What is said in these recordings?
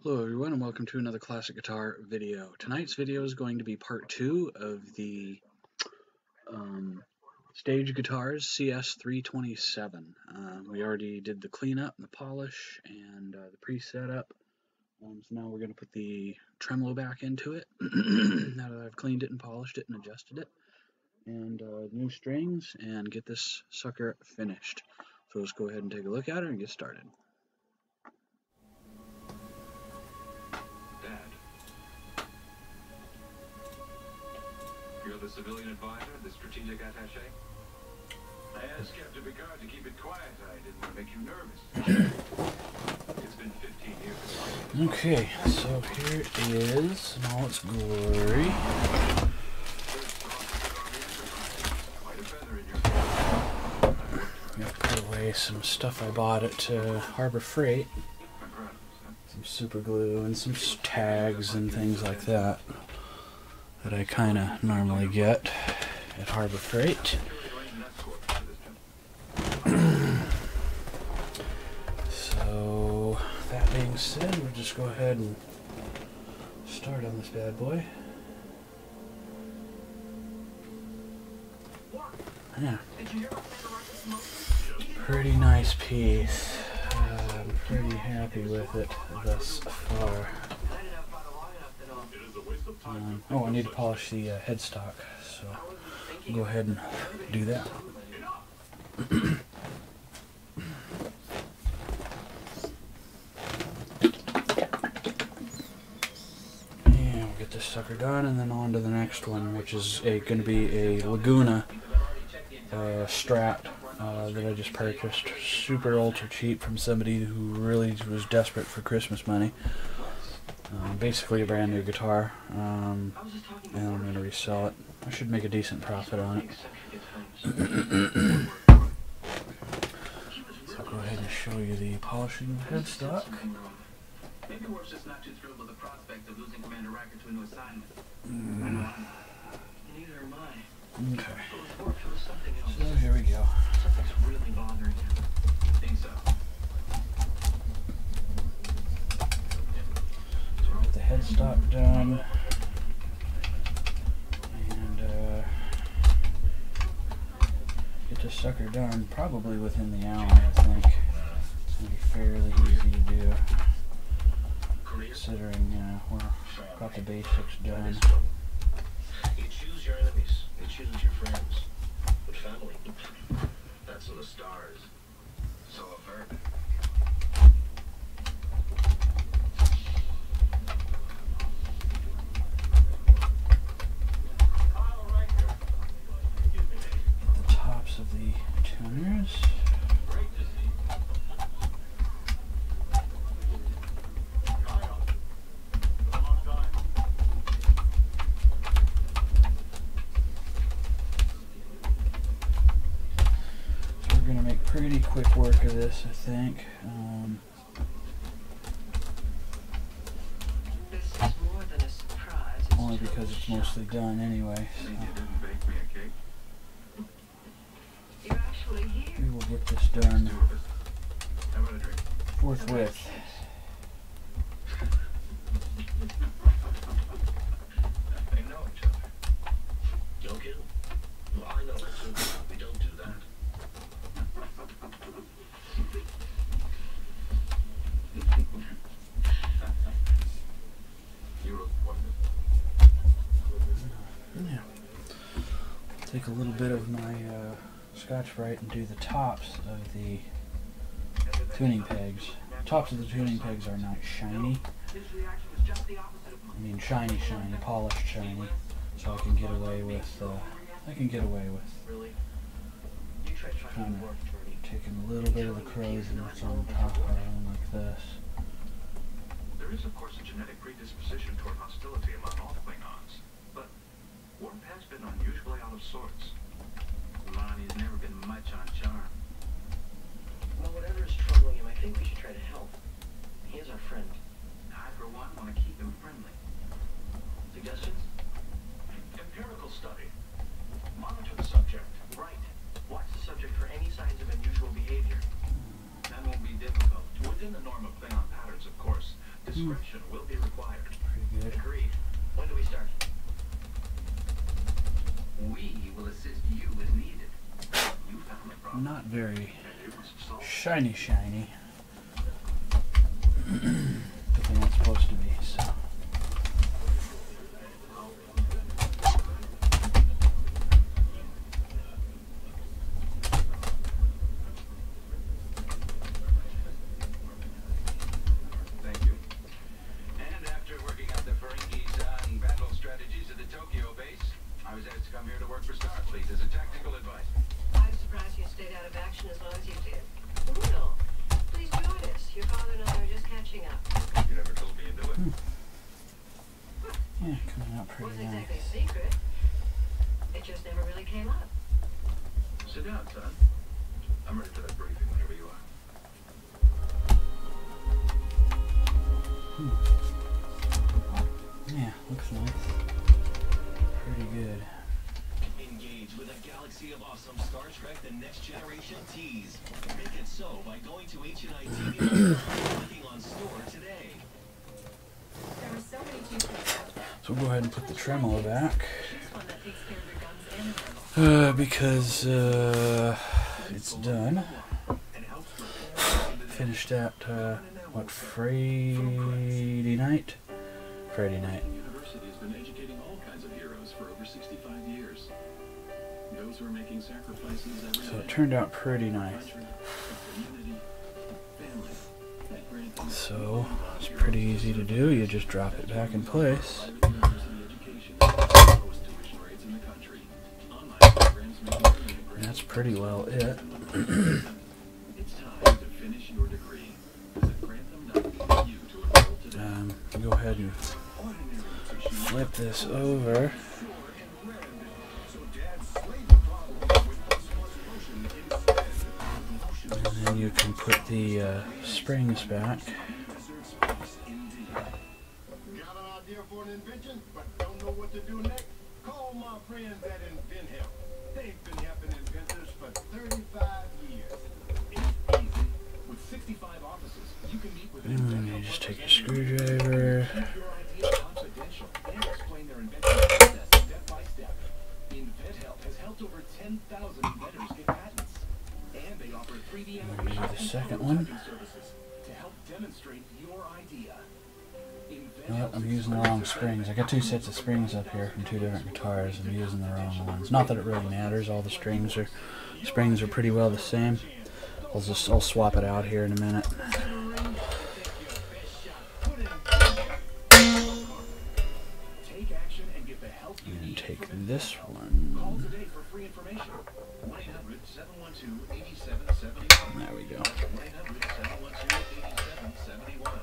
Hello everyone and welcome to another classic guitar video. Tonight's video is going to be part 2 of the stage guitars CS327. We already did the cleanup and the polish and the pre-setup. So now we're going to put the tremolo back into it now that I've cleaned it and polished it and adjusted it. And new strings and get this sucker finished. So let's go ahead and take a look at it and get started. You're the civilian advisor, the strategic attaché? I asked Captain Picard to keep it quiet. I didn't want to make you nervous. It's been 15 years. Okay, so here it is in all its glory. I'm going to put away some stuff I bought at Harbor Freight. Some super glue and some tags and things like that I kind of normally get at Harbor Freight. So that being said, we'll just go ahead and start on this bad boy. Yeah, pretty nice piece. I'm pretty happy with it thus far. Oh, I need to polish the headstock, so I'll go ahead and do that. And we'll get this sucker done, and then on to the next one, which is going to be a Laguna Strat that I just purchased. Super ultra cheap from somebody who really was desperate for Christmas money. Basically a brand new guitar, and I'm going to resell it. I should make a decent profit on it. So I'll go ahead and show you the polishing of the headstock. Maybe Worf's just not too thrilled with the prospect of losing Commander Riker to a new assignment. Neither am I. Okay. So here we go. Something's really bothering him. Think so? The headstock done, and get this sucker done probably within the hour. I think it's going to be fairly easy to do, considering we've got the basics done. You choose your enemies, you choose your friends, but family, that's in the stars. So I've heard. Of the tuners. So we're going to make pretty quick work of this, I think. This is more than a surprise. Only because it's mostly done anyway. So. We will get this done forthwith. They know each other. Don't kill. Well, I know it too. We don't do that. You look wonderful. Yeah. Take a little bit of my Scotch-Brite and do the tops of the tuning pegs. Tops of the tuning pegs are not shiny. I mean shiny, polished shiny. So I can get away with kind of taking a little bit of the corrosion that's on top of them like this. There is, of course, a genetic predisposition toward hostility among all Klingons, but Worf has been unusually out of sorts. Lonnie's never been much on charm. Well, whatever is troubling him, I think we should try to help. He is our friend. I, for one, want to keep him friendly. Suggestions? Empirical study. Monitor the subject. Right. Watch the subject for any signs of unusual behavior. That won't be difficult. Within the norm of Klingon patterns, of course. Discretion will be required. Pretty good. Agreed. When do we start? We will assist you as needed. You found the problem. Not very And it was solved. shiny. But they're not supposed to be, so. Thank you. And after working out the Ferengi's battle strategies at the Tokyo base, I was asked to come here to work for Starfleet as a tactical advisor. I'm surprised you stayed out of action as long as you did. Will, please join us. Your father and I are just catching up. You never told me you knew it. Yeah, coming out pretty Wasn't nice. exactly a secret. It just never really came up. Sit down, son. I'm ready for that briefing whenever you are. Yeah, looks nice. Pretty good. Engage with a galaxy of awesome Star Trek The Next Generation teas. Make it so by going to HNIT and clicking on Store today. There are so many choices out there. So we'll go ahead and put the tremolo back. Choose one that takes care of your guns and the thermal. Because it's done. Finished that, what, Friday night? Friday night. University has been educating all kinds of heroes for over 65 years. Those who are making sacrifices every So it day. turned out pretty nice. Country, community, family. At Grantham, So it's pretty easy to do. You just drop it back in place. private university education, lowest tuition rates in the country. Online programs make learning a great That's pretty well it. It's time to finish your degree. Visit Grantham.edu to enroll today. Go ahead and flip this over. And then you can put the springs back. Got an idea for an invention, but don't know what to do next? Call my friends at InventHelp. They've been helping inventors for 35 years. It's easy. With 65 offices, you can meet with an You just take your screwdriver. Keep your ideas confidential and explain their invention process step by step. InventHelp has helped over 10,000 inventors get patents. And they offer 3D animation the and second one. prototyping services to help demonstrate your idea. You know what? I'm using the wrong springs. I got two sets of springs up here from two different guitars. I'm using the wrong ones. Not that it really matters. All the springs are pretty well the same. I'll swap it out here in a minute. Take action and get the help you And need. take this Call one. today for free information. 1-800-712-8771. There we go. 1-800-712-8771.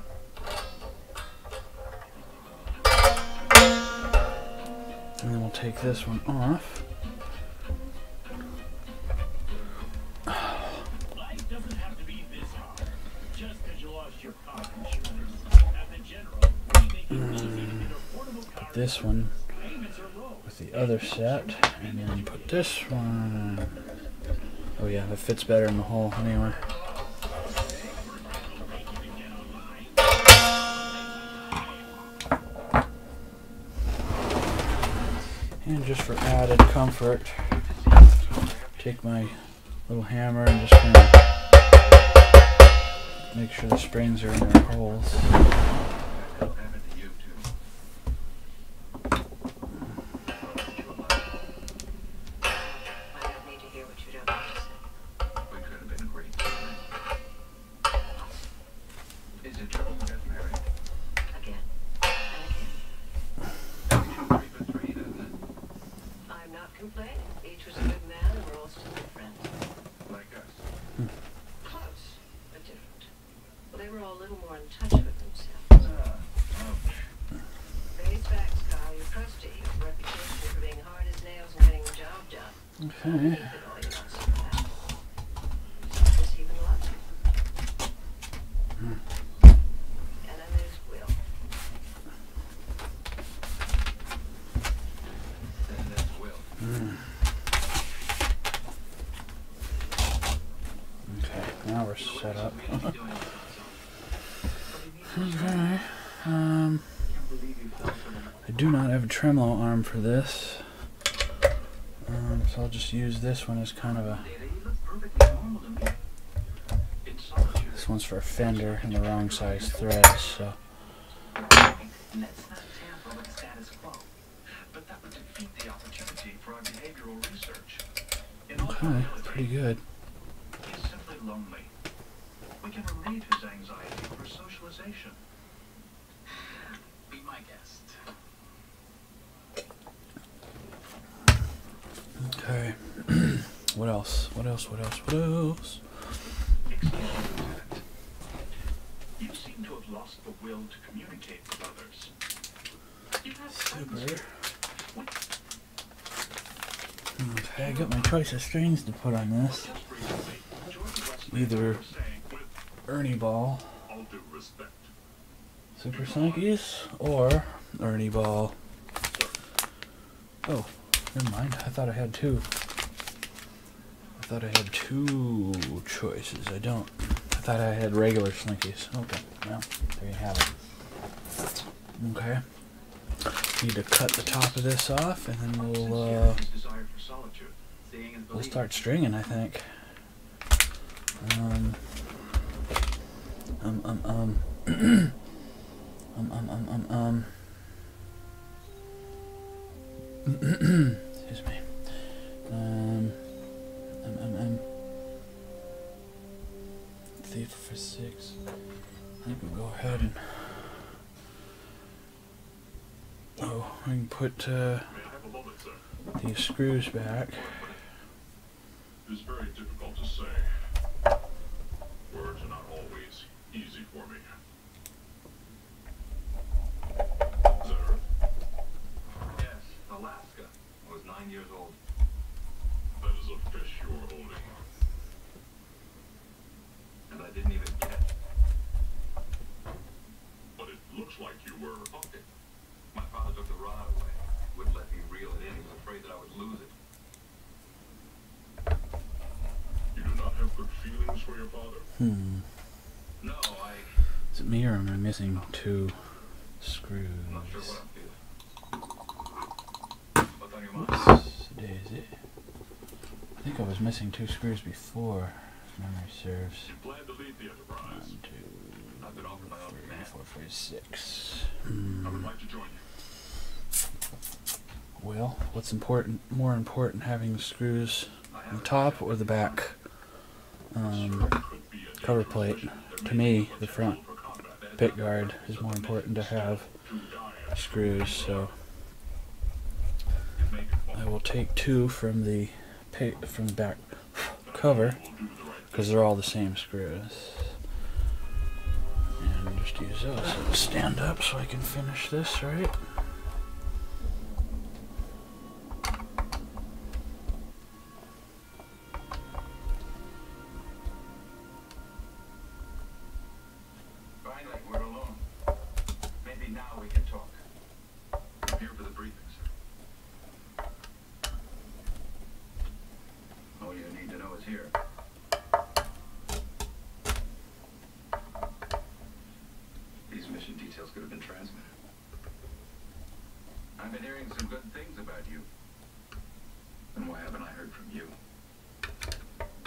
And then we'll take this one off. Life doesn't have to be this hard. Just because you lost your car insurance. At the General, we make it easy to get affordable car Put this one payments are low. with the other set, and then put this one. Oh yeah, that fits better in the hole anyway. And just for added comfort, take my little hammer and just kind of make sure the springs are in their holes. I don't need to hear what you don't have to say. We could have been a great family. Is it trouble to get married? Again. And again. That makes you 3 for 3, doesn't it? I'm not complaining. Each was a good man and we're all still good friends. Like us. Close, but different. Well, they were all a little more in touch with themselves. Ouch. Face facts, Carl. You're crusty. You have a reputation for being hard as nails and getting the job done. Okay. Keep it all you want some of that. Selfless even loves you. And then there's Will. And that's Will. Okay, now we're set up. What do you need Okay. I do not have a tremolo arm for this. So I'll just use this one as kind of a... This one's for a fender and the wrong size threads, so... Let's not tamper with status quo. But that would defeat the opportunity for our behavioral research. Okay, pretty good. He's simply lonely. We can relieve his anxiety for socialization. Be my guest. Okay. What else? What else? What else? What else? Excuse me, Lieutenant. You seem to have lost the will to communicate with others. You have friends. Super. Okay, I got my choice of strings to put on this. Just recently, Jordan Wesley Either was saying, with Ernie Ball all due respect, Super Slinkies or Ernie Ball. Oh, never mind. I thought I had two. I thought I had two choices. I don't. I thought I had regular Slinkies. Okay, well, there you have it. Okay. Need to cut the top of this off, and then we'll start stringing, I think. Excuse me. 3 for 6. I think we'll go ahead and. Oh, I can put these screws back. It's very difficult to say. Words are not always easy for me. Is that Earth? yes, Alaska. I was 9 years old. That is a fish you are holding. And I didn't even get it. But it looks like you were. Okay. My father took the rod away. Wouldn't let me reel it in. He was afraid that I would lose it. You do not have good feelings for your father? No, Is it me or am I missing two screws? I'm not sure what I'm feeling. What's on your mind? Oops, daisy. I think I was missing two screws before, if memory serves. You plan to leave the Enterprise? 1, 2, I've been offered my own 3, command. 4, 5, 6. I would like to join you. Well, what's more important, having the screws on the top or the back cover plate? To me, the front pick guard is more important to have screws, so I will take 2 from the back cover because they're all the same screws, and just use those. So stand up so I can finish this, right? Finally, we're alone. Maybe now we can talk. I'm here for the briefing, sir. All you need to know is here. These mission details could have been transmitted. I've been hearing some good things about you. And why haven't I heard from you?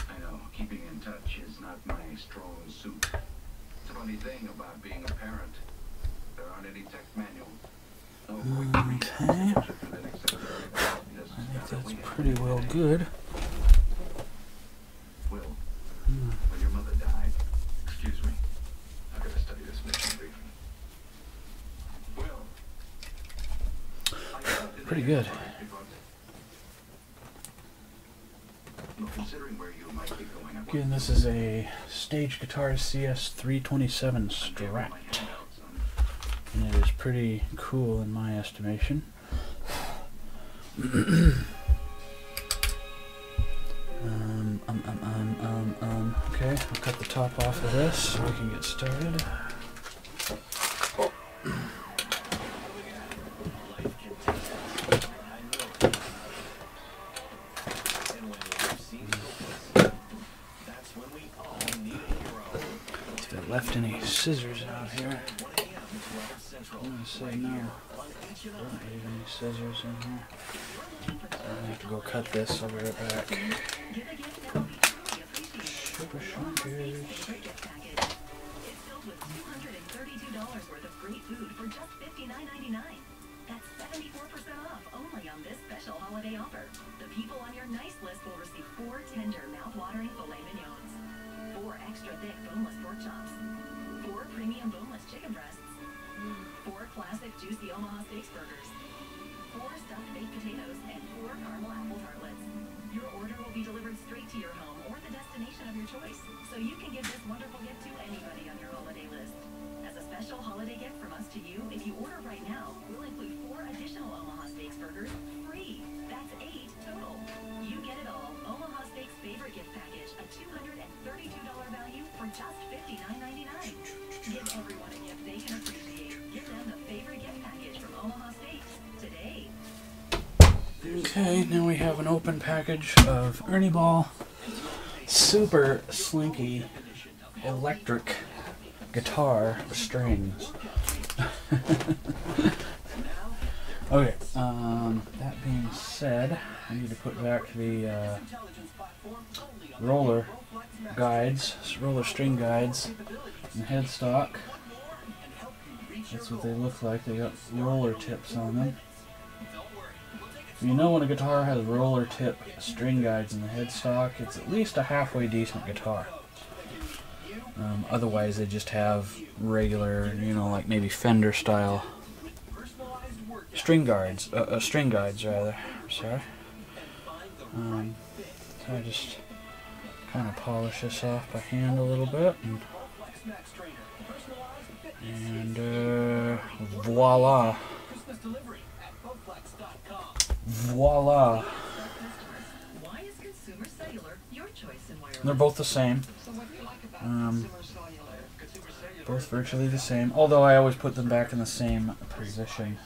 I know, keeping in touch is not my strong suit. It's a funny thing about being a parent. There aren't any text manuals. No quick Okay. I think that's pretty well good. Will, when your mother died, excuse me, I've got to study this mission briefing. Will, Pretty good. Well, considering where you might be going, Again, this is a Stage Guitar CS 327 Strat, and it is pretty cool in my estimation. Okay, I'll cut the top off of this so we can get started. If I left any scissors out here. I'm gonna say no. Don't need any scissors in here. I have to go cut this. I'll be right back. Super Shunkers. It's filled with $232 worth of great food for just $59.99. That's 74% off only on this special holiday offer. The people on your nice list will receive 4 tender, mouth-watering filet mignons, 4 extra thick boneless pork chops, 4 premium boneless chicken breasts, 4 classic juicy Omaha Steaks burgers, 4 stuffed baked potatoes, and 4 caramel apple tartlets. Your order will be delivered straight to your home or the destination of your choice, so you can give this wonderful gift to anybody on your holiday list. As a special holiday gift from us to you, if you order right now, we'll include 4 additional Omaha Steaks burgers free. That's 8 total. You get it all. Omaha Steaks favorite gift package, a $232 value for just $59.99. Give everyone a gift they can appreciate. Give them the favorite gift package from Omaha Steaks today. Okay, now we have an open package of Ernie Ball Super Slinky Electric Guitar Strings. Okay, that being said, I need to put back the roller guides, roller string guides, in the headstock. That's what they look like. They got roller tips on them. You know, when a guitar has roller tip string guides in the headstock, it's at least a halfway decent guitar. Otherwise, they just have regular, you know, like maybe Fender style string guides, rather. Sorry. So I just kind of polish this off by hand a little bit, and voila. Voila. Why is Consumer Cellular your choice in wireless? They're both the same. Both virtually the same, although I always put them back in the same position.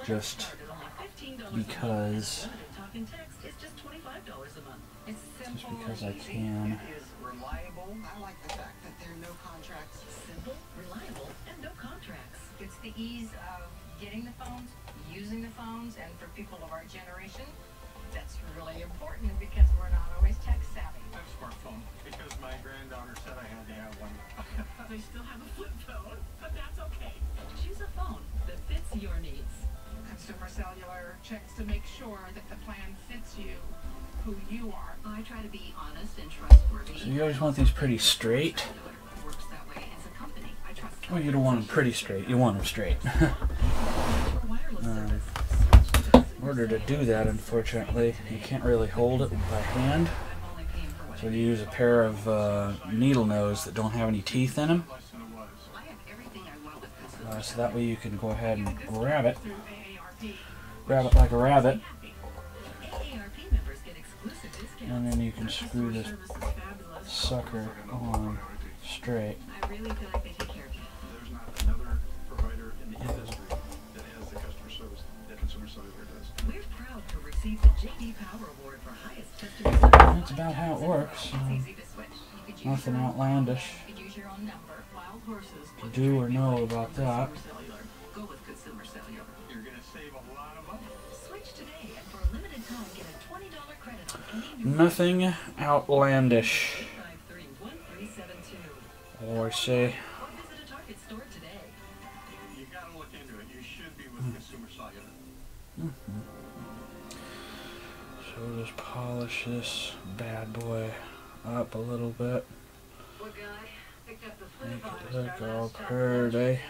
Just because I can. Reliable. I like the fact that there are no contracts. Simple, reliable, and no contracts. It's the ease of getting the phones, using the phones, and for people of our generation, that's really important because we're not always tech savvy. I have a smartphone because my granddaughter said I had to have one. They still have a flip phone, but that's okay. Choose a phone that fits your needs. Consumer Cellular checks to make sure that the plan fits you, who you are. I try to be honest and trustworthy. So you always want these pretty straight. Works that way as a company. I trust. Well, you don't want them pretty straight. You want them straight. In order to do that, unfortunately, you can't really hold it by hand. So you use a pair of needle nose that don't have any teeth in them. So that way you can go ahead and grab it like a rabbit, and then you can screw this sucker on straight. I really feel like they take care of you. There's not another provider in the industry that has the customer service that Consumer Cellular does. We're proud to receive the J.D. Power Award for highest customer service. That's about how it works. It's easy to switch. You could use Nothing your own outlandish You could use your own number. Wild horses. to do or know about that. Consumer Cellular. Go with Consumer Cellular. You're going to save a lot of money. Switch today, and for a limited time, get a $20 credit on any new Nothing outlandish. 531372. Oh, I say. Or visit a Target store today. You got to look into it. You should be with Consumer Cellular. So we'll just polish this bad boy up a little bit. What guy picked up the Make flip it look all pretty.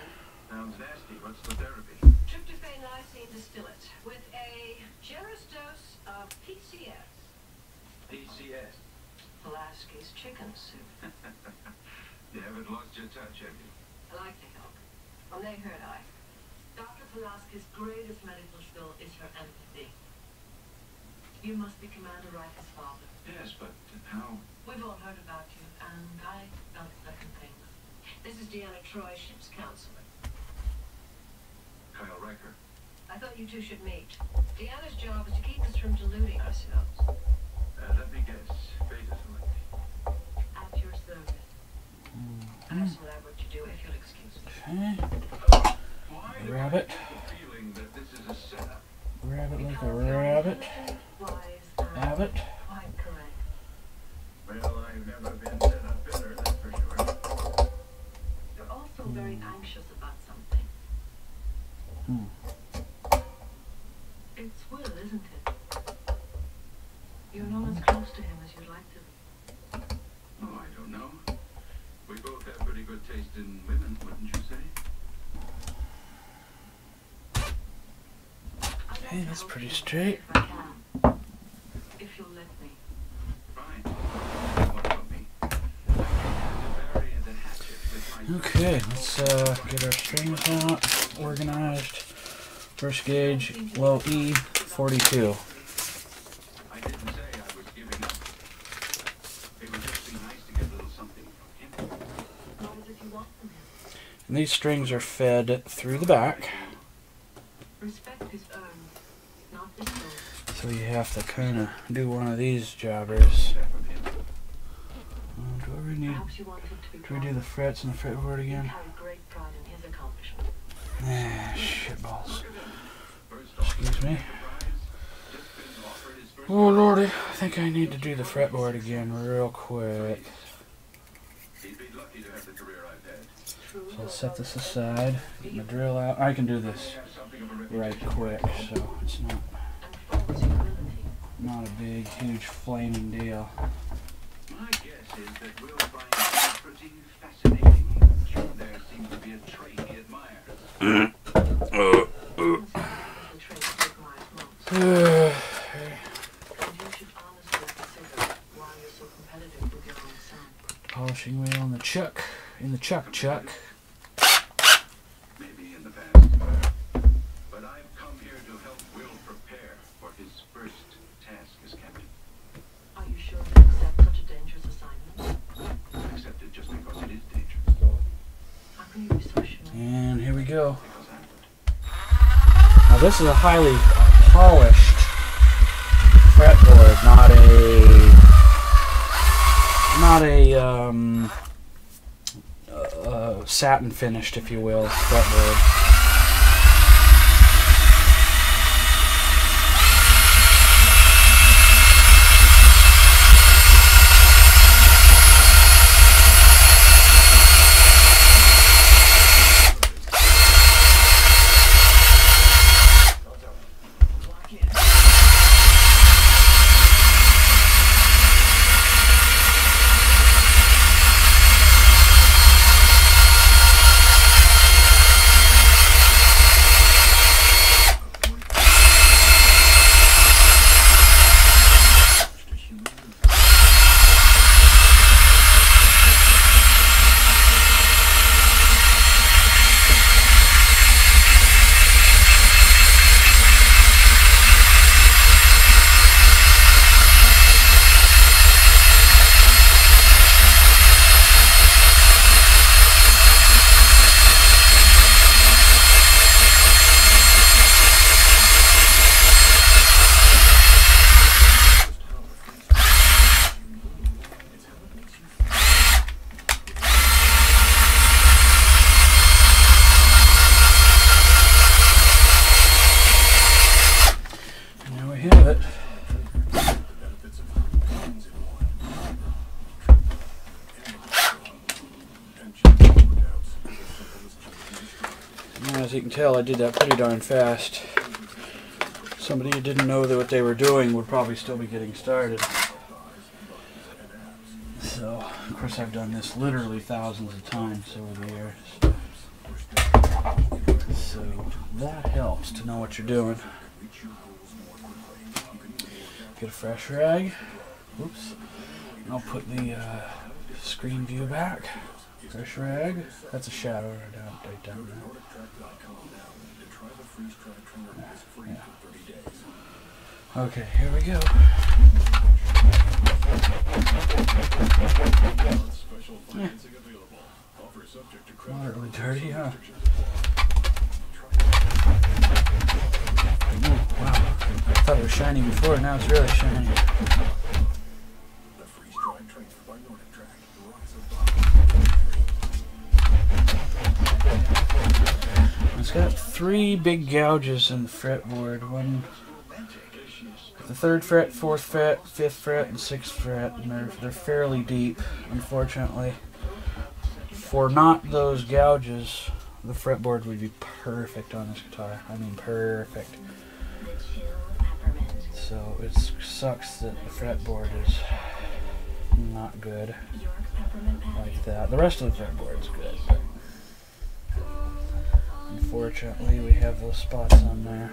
Sounds nasty. What's the therapy? Tryptophan lysine distillate with a generous dose of PCS. PCS. Pulaski's chicken soup. You haven't lost your touch, have you? I like to help. When they hurt, Dr. Pulaski's greatest medical skill is her empathy. You must be Commander Riker's father. Yes, but how? We've all heard about you, and I don't second things. This is Deanna Troy, ship's counselor. Kyle Riker. I thought you two should meet. Deanna's job is to keep us from deluding ourselves. Let me guess. Beta selecting. At your service. do if you'll excuse me. Okay. Why do Grab I it. get the feeling that this is a setup? Grab it like a Because your rabbit. intelligence, wise, Have and it. quite correct. Well, I've never been set up better, that's for sure. You're also very anxious about something. Hmm. It's Will, isn't it? You're not as close to him as you'd like to be. Oh, I don't know. We both have pretty good taste in women, wouldn't you say? I'd like Hey, to that's help pretty you straight. If I can. If you'll let me. Fine. What about me? I can bury the hatchet with my... Okay, let's get our strings out, organized. First gauge, low E, 42. I didn't say I was giving up. It would just be nice to get a little something from him. Not as if you want from him. And these strings are fed through the back, Respect is earned, not bestowed. so you have to kind of do one of these jobbers. That from him. Do I really need? Perhaps you want him to be Do we proud. do the frets and the fretboard You again? carry great pride in his accomplishment. Ah, shitballs. First off, Excuse me. surprise. Just been offered his first... Oh lordy, I think I need to do the fretboard again real quick. He'd be lucky to have the career I've had. True. So I'll set this aside, get my drill out. I can do this Have something of a right quick, so it's And false humility. not a big, huge, flaming deal. My guess is that we'll find him pretty fascinating. There seems to be a trait he admires. Honesty is the trait he admires most. And you should honestly consider why you're so competitive with your own son. Polishing wheel in the chuck, chuck. Maybe in the past. But I've come here to help Will prepare for his first task as captain. Are you sure you accept such a dangerous assignment? Accept it just because it is dangerous. How can you be so sure? And here we go. Because I would. Now this is a highly polished fretboard, not a satin finished, if you will, fretboard. As you can tell, I did that pretty darn fast. Somebody who didn't know what they were doing would probably still be getting started. So, of course, I've done this literally thousands of times over the years. So, that helps to know what you're doing. Get a fresh rag. Oops. I'll put the screen view back. Fresh rag. That's a shadow right down there. Yeah. Okay, here we go. Yeah. Moderately dirty, huh? Ooh, wow. I thought it was shiny before, now it's really shiny. got 3 big gouges in the fretboard. One at the 3rd fret, 4th fret, 5th fret, and 6th fret, and they're fairly deep, unfortunately. For not those gouges, the fretboard would be perfect on this guitar. I mean, perfect. So it sucks that the fretboard is not good like that. The rest of the fretboard's good, but unfortunately we have those spots on there.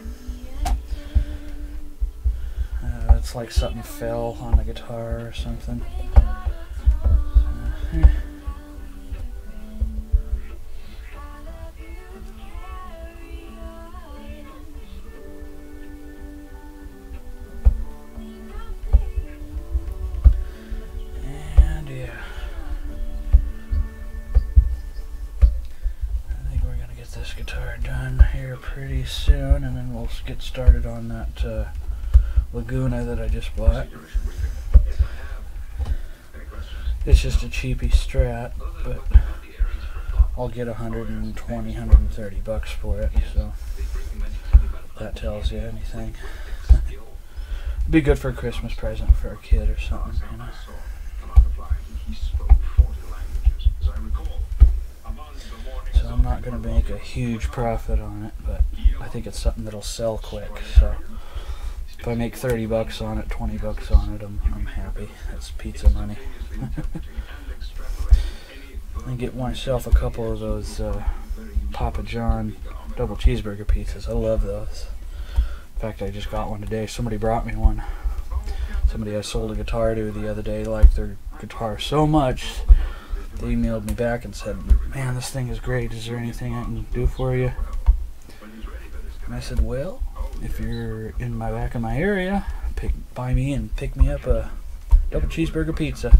It's like something fell on the guitar or something. This guitar done here pretty soon, and then we'll get started on that Laguna that I just bought. It's just a cheapy Strat, but I'll get 120, 130 bucks for it, so if that tells you anything. It'd be good for a Christmas present for a kid or something, you know. So I'm not going to make a huge profit on it, but I think it's something that'll sell quick. So if I make 30 bucks on it, 20 bucks on it, I'm happy. That's pizza money. I get myself a couple of those Papa John double cheeseburger pizzas. I love those. In fact, I just got one today. Somebody brought me one. Somebody I sold a guitar to the other day liked their guitar so much, they emailed me back and said, "Man, this thing is great. Is there anything I can do for you?" And I said, "Well, if you're in my back of my area, buy me and pick me up a double cheeseburger pizza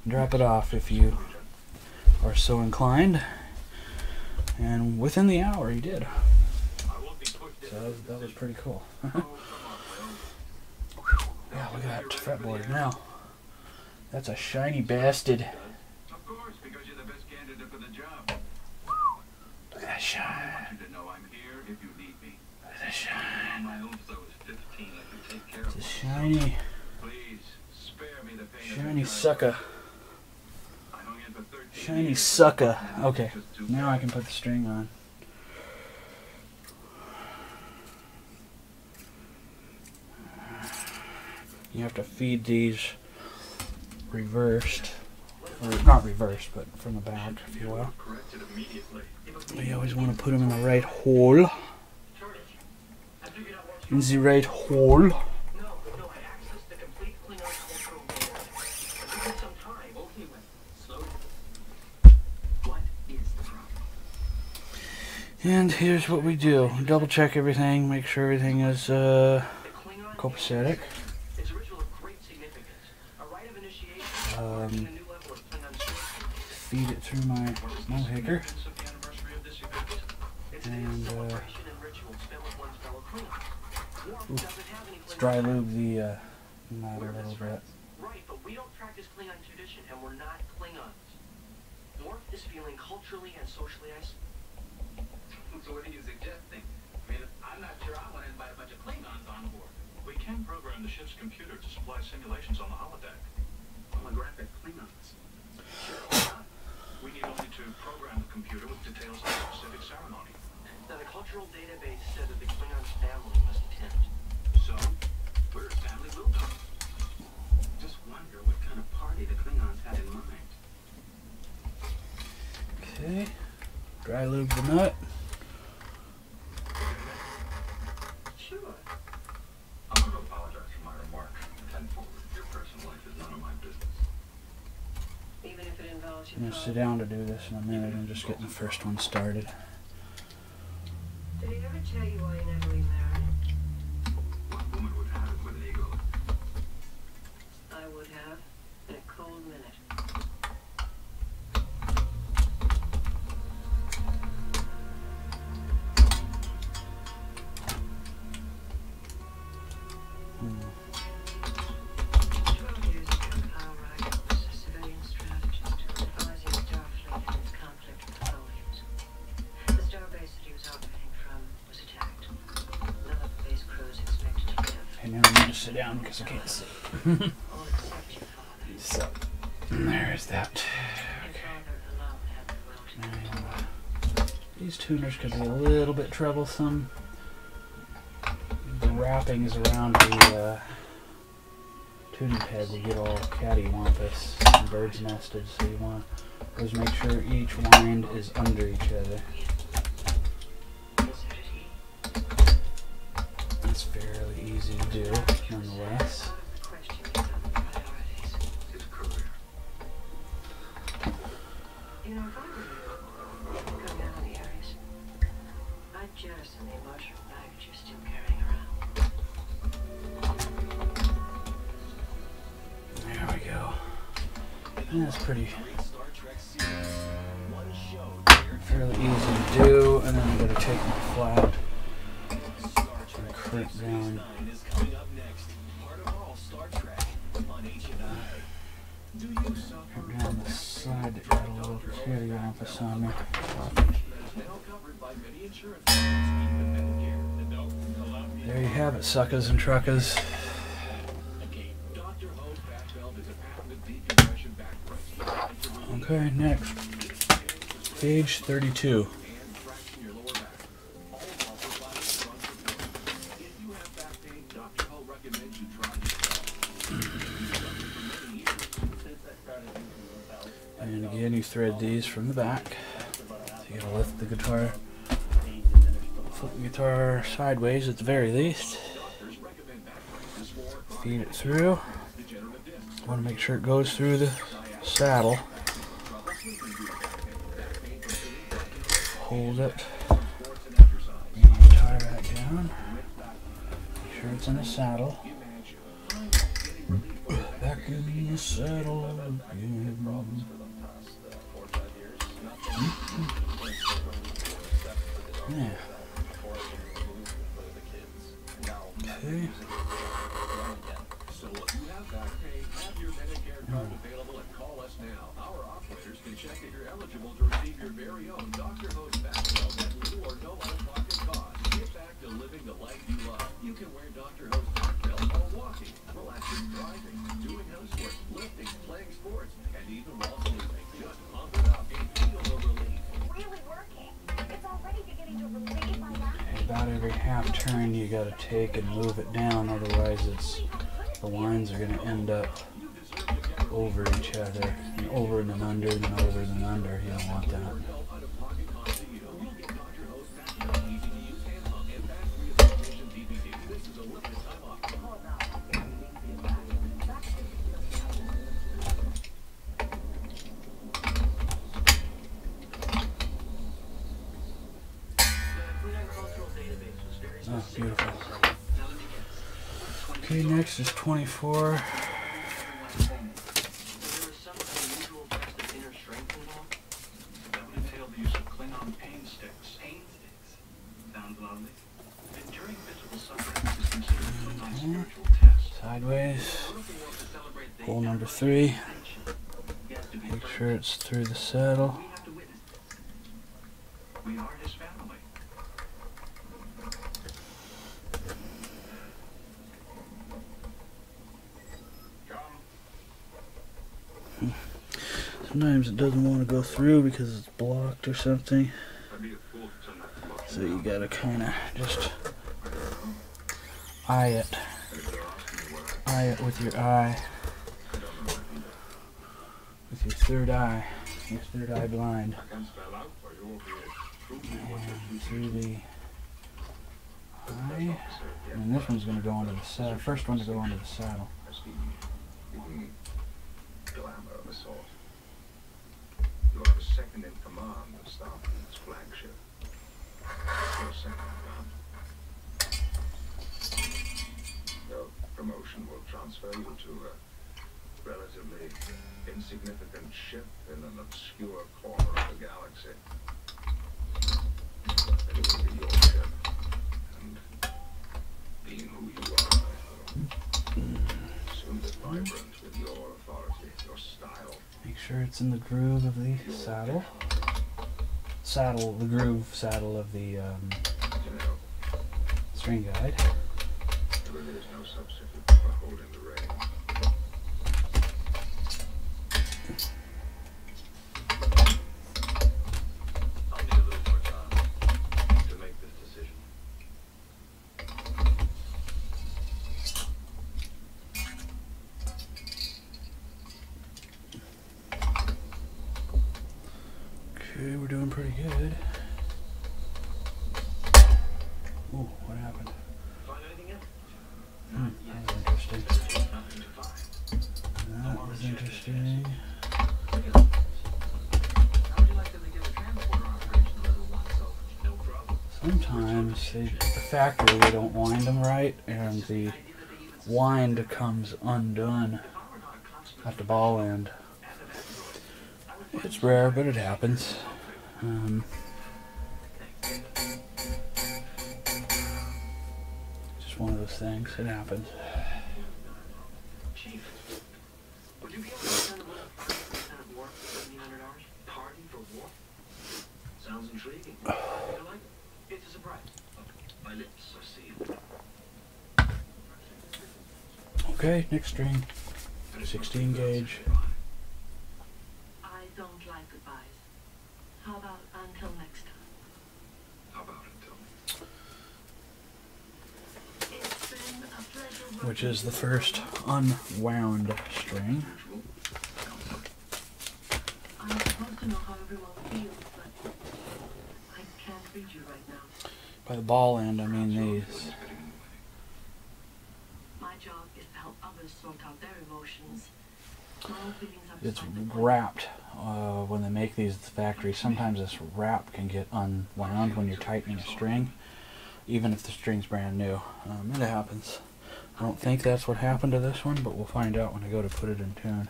and drop it off if you are so inclined." And within the hour, he did. So that was pretty cool. Yeah, look at that fretboard now. That's a shiny bastard. Of course, because you're the best candidate for the job. Look at that shine. I want you to know I'm here if you need me. Look at that shine. On my own, so it's 15. I can take care It's of a shiny, Please, spare me the pain of shiny the sucker. I hung in for 13 Shiny years. sucker. Okay, now I can put the string on. You have to feed these reversed, or not reversed, but from the back, if you will. Corrected immediately. You always want to put them in the right hole. In the right hole. No, I accessed the complete Klingon cultural data. It took some time. Okay, well, slow down. What is the problem? And here's what we do. Double check everything, make sure everything is copacetic. It's a ritual of great significance. A rite of initiation, marking a new level of Klingon spirituality. Feed it through my no-hicker. Of the anniversary of this event. It's a day of celebration and ritual spent with one's fellow Klingon. Worf doesn't have any Let's Klingon dry lube practice. the matter a little bit. Right, but we don't practice Klingon tradition, and we're not Klingons. Worf is feeling culturally and socially isolated. So what are you suggesting? I mean, I'm not sure I want to invite a bunch of Klingons on board. We can program the ship's computer to supply simulations on the holodeck. Holographic Klingons. Sure, why not? We need only to program the computer with details of the specific ceremony. Now, the cultural database said that the Klingon's family must attend. So, where's family will go? Just wonder what kind of party the Klingons had in mind. Okay. Dry lube the nut. Sure. I'm going to apologize for my remark. Tenfold, your personal life is none of my business. Even if it involves I'm your going to sit down to do this in a minute and just getting the first one started. Did he ever tell you why you never remarried? What woman would have it with an ego? I would have, in a cold minute. Hmm. 12 years ago, Kyle Ryder was a civilian strategist advising Starfleet in its conflict with the Tholians. The starbase that he was operating sit down because I can't see. So, there's that. Okay. And these tuners could be a little bit troublesome. The wrappings around the tuning peg will get all cattywampus and bird's nested, so you want to always make sure each wind is under each other. It's fairly easy to do, nonetheless. You know, if I were you, come down to the areas, I'd jettison the emotional baggage you're still carrying around. There we go. And that's pretty fairly easy to do, and then I'm going to take my flat and crimp down. Crimp down the side that got a little cattywampus on me. There you have it, suckers and truckers. Okay, next. Page 32. And again, you thread these from the back. So you gotta lift the guitar, flip the guitar sideways at the very least. Feed it through. Want to make sure it goes through the saddle. Hold it. And tie that down. Make sure it's in the saddle. Back in the saddle again. Yeah. Okay. So if you have back pain, have your Medicare card available and call us now. Our operators can check that you're eligible to receive your very own Dr. Ho's back help at little or no out-of-pocket cost. Get back to living the life you love. You can wear Dr. Ho's back belt while walking, relaxing, driving, doing housework, lifting, playing sports, and even while sleeping. Just pump it up and feel the relief. Really working. It's already beginning to relieve my back. About every half turn you gotta take and move it down, otherwise the lines are gonna end up over each other, and over and then under, and then over and then under. You don't want that. Oh, beautiful. Okay, next is 24. Sideways. Hole number 3. Make sure it's through the saddle. We are his family. Sometimes it doesn't want to go through because it's blocked or something. So you gotta kinda just eye it. Eye it with your eye. With your third eye. Your third eye blind. And through the eye. And this one's gonna go into the saddle. First one to go into the saddle. You are the second in command of Starfleet's flagship. Your second command. Your promotion will transfer you to a relatively insignificant ship in an obscure corner of the galaxy. It will be your ship, and being who you are, soon be vibrant with your authority, your style. Make sure it's in the groove of the saddle. The groove saddle of the string guide. There is no substitute for holding the rein. I'll need a little more time to make this decision. Okay, we're doing pretty good. Ooh, what happened? Find anything yet? That was interesting. Nothing to find. That was interesting. How would you like them to get a transporter operation level 1 so no problem? Sometimes at the factory they don't wind them right, and the wind comes undone at the ball end. It's rare, but it happens. Just one of those things. It happens. Chief, would you be able to send a little party for war for $1,700? Party for war? Sounds intriguing. You like it? It's a surprise. My lips are sealed. Okay, next string. 16 gauge. I don't like goodbyes. How about until next time? How about until? It's been a pleasure. Which is the first unwound string. I'm supposed to know how everyone feels, but I can't read you right now. By the ball end, I mean these. My job is to help others sort out their emotions. My own feelings are It's beside the point. wrapped when they make these at the factory. Sometimes this wrap can get unwound when you're tightening a string, even if the string's brand new. It happens. I don't think that's what happened to this one, but we'll find out when I go to put it in tune.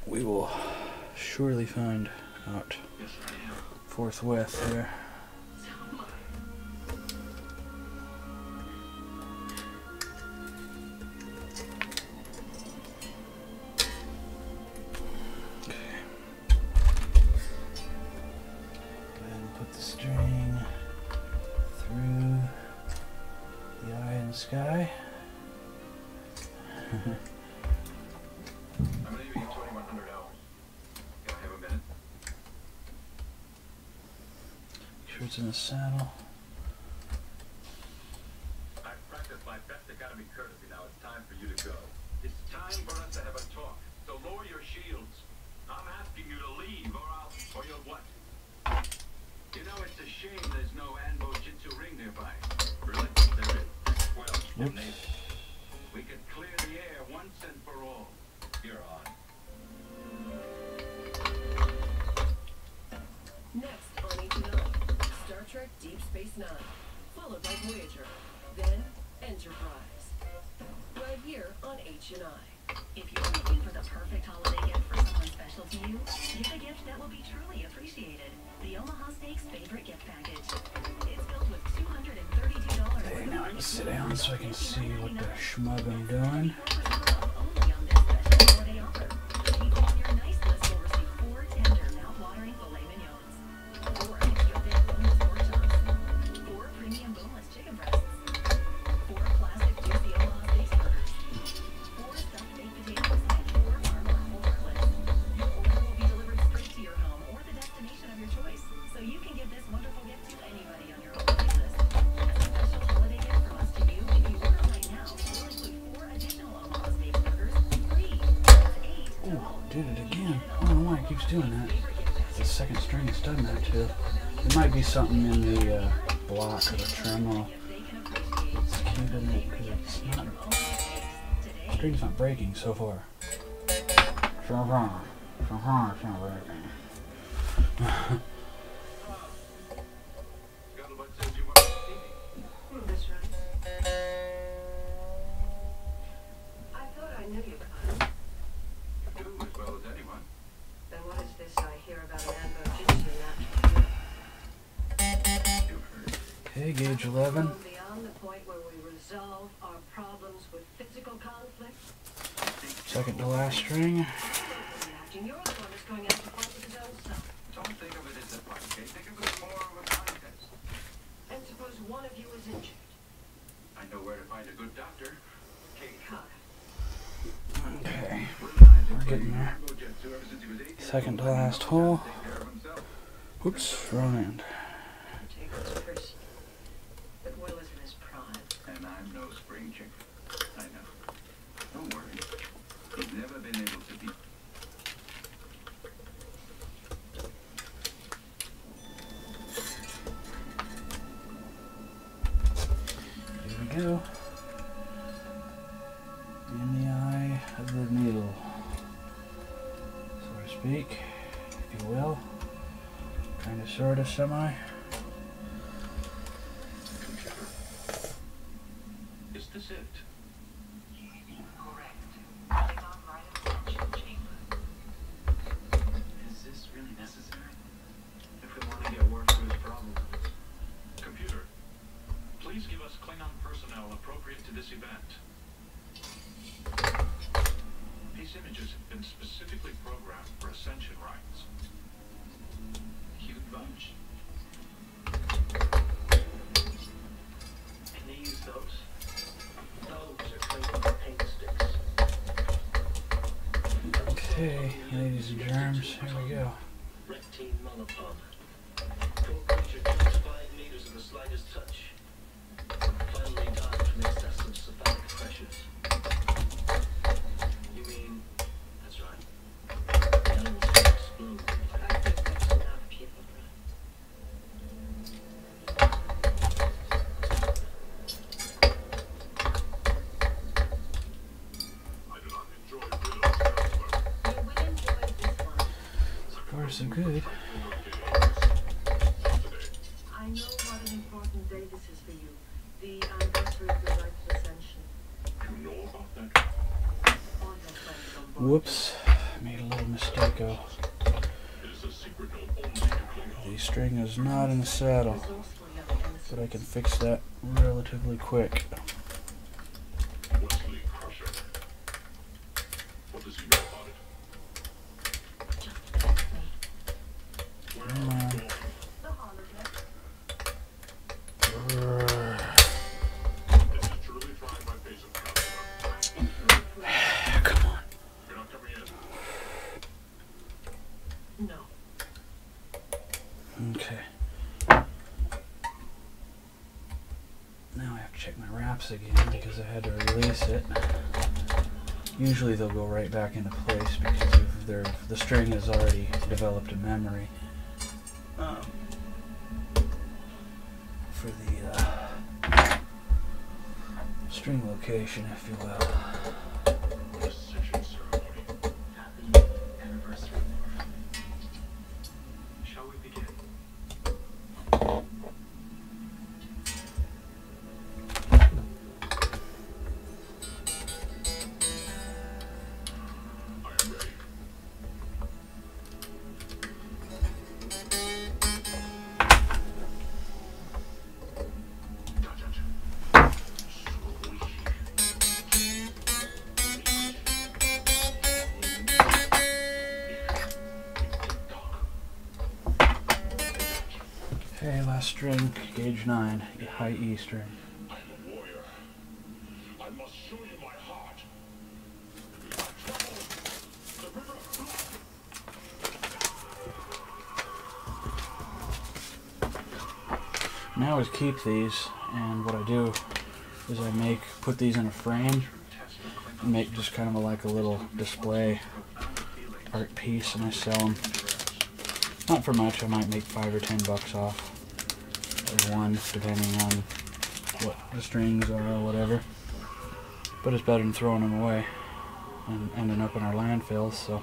We will surely find out forthwith here. Put the string through the eye in the sky. I'm gonna give you 2,100 hours. Can I have a minute? Make sure it's in the saddle. I practiced my best academy courtesy. Now it's time for you to go. It's time for us to have a talk. So lower your shields. I'm asking you to leave, or you'll what? You know, it's a shame there's no Anbo Jitsu ring nearby. Really? There is. Well, maybe. We could clear the air once and for all. You're on. Next on H&I, Star Trek Deep Space Nine, followed by Voyager, then Enterprise. Right here on H&I. If you're looking for the perfect holiday gift for someone special to you, get a gift that will be truly appreciated. The Omaha Steaks Favorite Gift Package. It's filled with $232 Okay, now I can sit down so I can see what the schmug I'm doing. only on this special holiday offer. The people on your nice list will receive 4 tender, mouth-watering filet mignons, 4 extra thick boneless pork chops, 4 premium boneless chicken breasts, 4 classic juicy Omaha Steaks burgers, 4 stuffed baked potatoes, and 4 Farmer whole heartless. Your order will be delivered straight to your home or the destination of your choice, so you can give this wonderful gift to anybody on your holiday list. As a special holiday gift from us to you, if you order right now, we'll include 4 additional Omaha Steaks burgers, free. That's 8 Oh, total. did it again. I don't know why it keeps doing that. The second string has done that too. It might be something in the block or the tremolo. It's keeping it because it's not. The string's not breaking so far. So far it's not breaking. Scuttlebutt says you want to see me. That's right. I thought I knew you, Kyle. You do as well as anyone. Then what is this I hear about an Anbo Jitsu natural? You've heard. Okay, gauge 11. Go beyond the point where we resolve our problems with physical conflict. Second to last string. You're the one that's going out to fight with his own self. Don't think of it as a fight, okay? Think of it more of a contest. And suppose one of you is injured. I know find a good doctor. Okay, we're getting there. Second to last hole. Oops, wrong end. Take this person. But Will is in his prime. And I'm no spring chicken. I know. Don't worry. He's never been able to be. Here we go. In the eye of the needle, so to speak, if you will. Kind of, sort of, semi. Is this it? Correct. Moving on right attention chamber. Is this really necessary? If we want to get word through this problem. Computer, please give us Klingon personnel appropriate to this event. These images have been specifically programmed for ascension rites. Cute bunch. Can they use those? Those are Klingon paint sticks. Okay, ladies and germs, here we go. Rectine monopod. Poor creature jumps 5 meters at the slightest touch. Finally died from excessive cephalic pressures. You mean, that's right. The animals explode. I think that's enough, people, I do not enjoy riddles. You will enjoy this one. So far, so good. I know what an important day this is for you. The anniversary of the rite of ascension. You know about that? All your friends on board. Whoops, made a little mistake. It is a secret known only to Klingons. The string is not in the saddle, Resourceful young innocent. but I can fix that relatively quick. Wesley Crusher. What does he know about it? Just bear with me. Where Come are on. we going? The holodeck. This is truly trying my patience, Counselor. Come on. You're not coming in? No. Okay. Now I have to check my wraps again because I had to release it. Usually they'll go right back into place because of the string has already developed a memory for the string location, if you will. Ascension ceremony. Happy anniversary. Shall we begin? I am ready. Okay, last string, gauge 9, high E string. I am a warrior. I must show you my heart. The river Now I always keep these, and what I do is I put these in a frame and make just kind of like a little display art piece, and I sell them. Not for much, I might make $5 or $10 off or one, depending on what the strings are or whatever. But it's better than throwing them away and ending up in our landfills, so.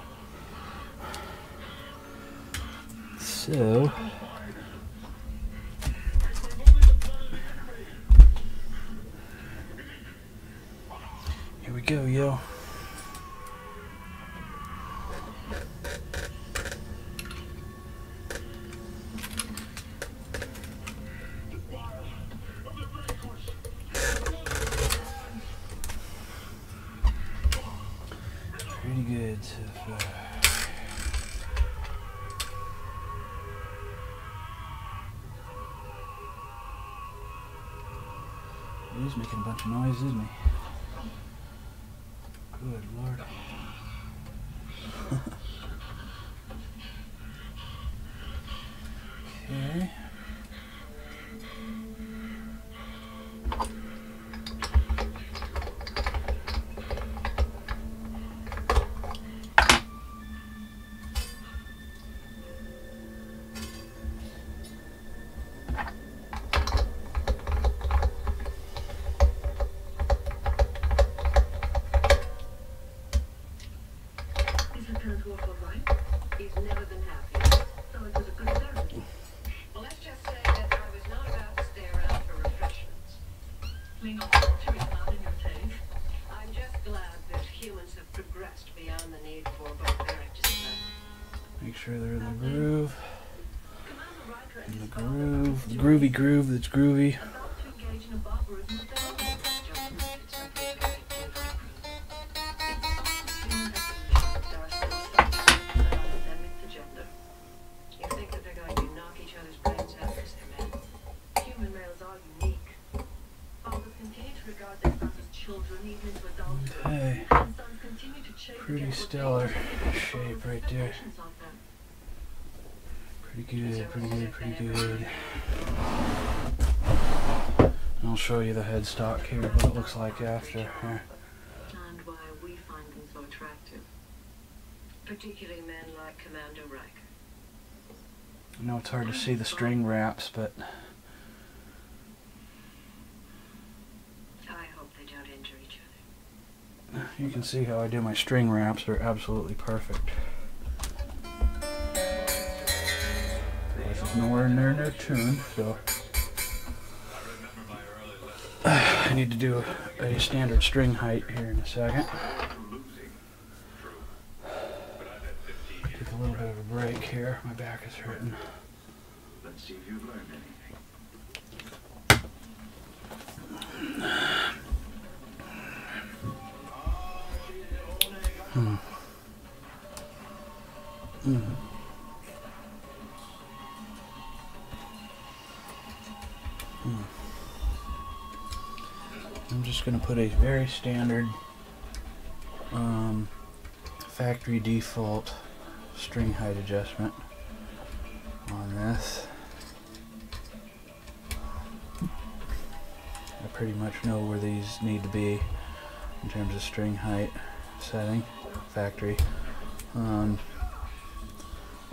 Here we go, yo. Pretty good so far. He's making a bunch of noise, isn't he? Good Lord. Okay. Is Lieutenant Wolf all right? He's never been happier. So it was a good therapy. Well, let's just say that I was not about to stay around for refreshments. Clean off torture is not in your taste. I'm just glad that humans have progressed beyond the need for barbaric discipline. Make sure they're in the groove. Commander Riker and In the his father groove. The groovy groove that's groovy. about to engage in a barbarism of their own. Just it's simply very different. You think that they're going to knock each other's brains out because they're men? Human males are unique. Fathers continue to regard their sons as children even into adulthood. Okay. And sons continue to chase Pretty against what they stellar consider shape right there. expectations of them. Pretty good, pretty good, pretty good. I'll show you the headstock here, what it looks like after. Here. And why we find them so attractive. Particularly men like Commander Riker. I know it's hard to see the string wraps, but I hope they don't injure each other. you can see how I do my string wraps. They're absolutely perfect. There's nowhere near no tune, so I need to do a standard string height here in a second. Take a little bit of a break here. My back is hurting. Let's see if you've learned anything. I'm just going to put a very standard factory default string height adjustment on this. I pretty much know where these need to be in terms of string height setting, factory.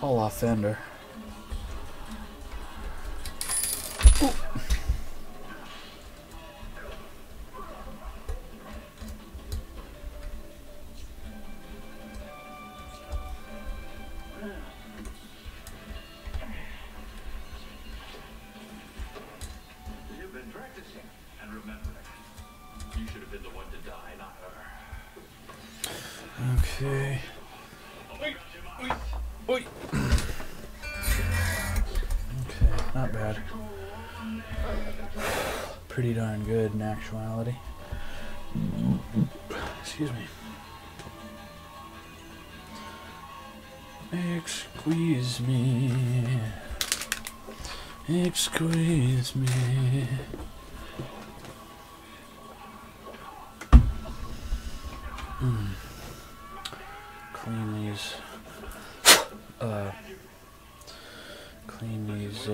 All off Fender. Ooh. You've been practicing and remembering. You should have been the one to die, not her. Okay. Oi. Okay, not bad. Pretty darn good in actuality. Excuse me. Excuse me. Excuse me. Clean these. Clean these.